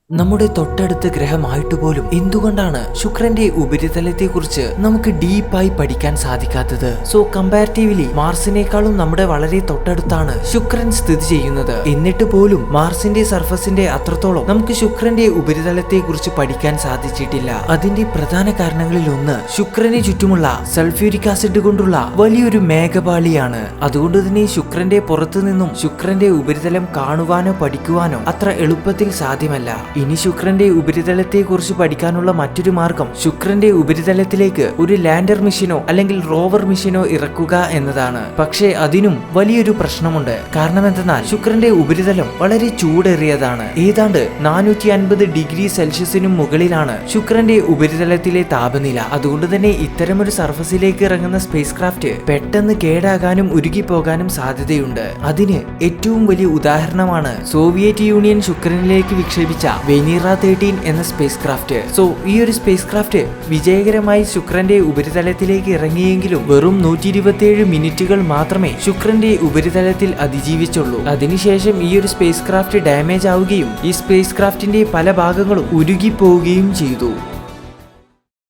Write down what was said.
നമ്മുടെ തൊട്ടടുത്ത ഗ്രഹമായിട്ട് പോലും എന്തുകൊണ്ടാണ് ശുക്രന്റെ ഉപരിതലത്തെക്കുറിച്ച് നമുക്ക് ഡീപ്പായി പഠിക്കാൻ സാധിക്കാത്തത്? സോ കമ്പാരിറ്റീവ്ലി മാർസിനേക്കാളും നമ്മുടെ വളരെ തൊട്ടടുത്താണ് ശുക്രൻ സ്ഥിതി ചെയ്യുന്നത്. എന്നിട്ട് പോലും മാർസിന്റെ സർഫസിന്റെ അത്രത്തോളം നമുക്ക് ശുക്രന്റെ ഉപരിതലത്തെക്കുറിച്ച് പഠിക്കാൻ സാധിച്ചിട്ടില്ല. അതിന്റെ പ്രധാന കാരണങ്ങളിൽ ഒന്ന് ശുക്രന് ചുറ്റുമുള്ള സൾഫ്യൂരിക് ആസിഡ് കൊണ്ടുള്ള വലിയൊരു മേഘപാളിയാണ്. അതുകൊണ്ട് തന്നെ ശുക്രന്റെ പുറത്തു നിന്നും ശുക്രന്റെ ഉപരിതലം കാണുവാനോ പഠിക്കുവാനോ അത്ര എളുപ്പത്തിൽ സാധ്യമല്ല. ഇനി ശുക്രന്റെ ഉപരിതലത്തെ കുറിച്ച് പഠിക്കാനുള്ള മറ്റൊരു മാർഗം ശുക്രന്റെ ഉപരിതലത്തിലേക്ക് ഒരു ലാൻഡർ മിഷനോ അല്ലെങ്കിൽ റോവർ മിഷനോ ഇറക്കുക എന്നതാണ്. പക്ഷേ അതിനും വലിയൊരു പ്രശ്നമുണ്ട്. കാരണം എന്തെന്നാൽ ശുക്രന്റെ ഉപരിതലം വളരെ ചൂടേറിയതാണ്. ഏതാണ്ട് 450 ഡിഗ്രി സെൽഷ്യസിനും മുകളിലാണ് ശുക്രന്റെ ഉപരിതലത്തിലെ താപനില. അതുകൊണ്ട് തന്നെ ഇത്തരമൊരു സർഫസിലേക്ക് ഇറങ്ങുന്ന സ്പേസ് ക്രാഫ്റ്റ് പെട്ടെന്ന് കേടാകാനും ഉരുകിപ്പോകാനും സാധ്യതയുണ്ട്. അതിന് ഏറ്റവും വലിയ ഉദാഹരണമാണ് സോവിയറ്റ് യൂണിയൻ ശുക്രനിലേക്ക് വിക്ഷേപിച്ച വെനീറ 13 എന്ന സ്പേസ് ക്രാഫ്റ്റ്. സോ ഈ ഒരു സ്പേസ് ക്രാഫ്റ്റ് വിജയകരമായി ശുക്രന്റെ ഉപരിതലത്തിലേക്ക് ഇറങ്ങിയെങ്കിലും വെറും 127 മിനിറ്റുകൾ മാത്രമേ ശുക്രന്റെ ഉപരിതലത്തിൽ അതിജീവിച്ചുള്ളൂ. അതിനുശേഷം ഈ ഒരു സ്പേസ് ക്രാഫ്റ്റ് ഡാമേജ് ആവുകയും ഈ സ്പേസ് ക്രാഫ്റ്റിന്റെ പല ഭാഗങ്ങളും ഉരുകിപ്പോവുകയും ചെയ്തു.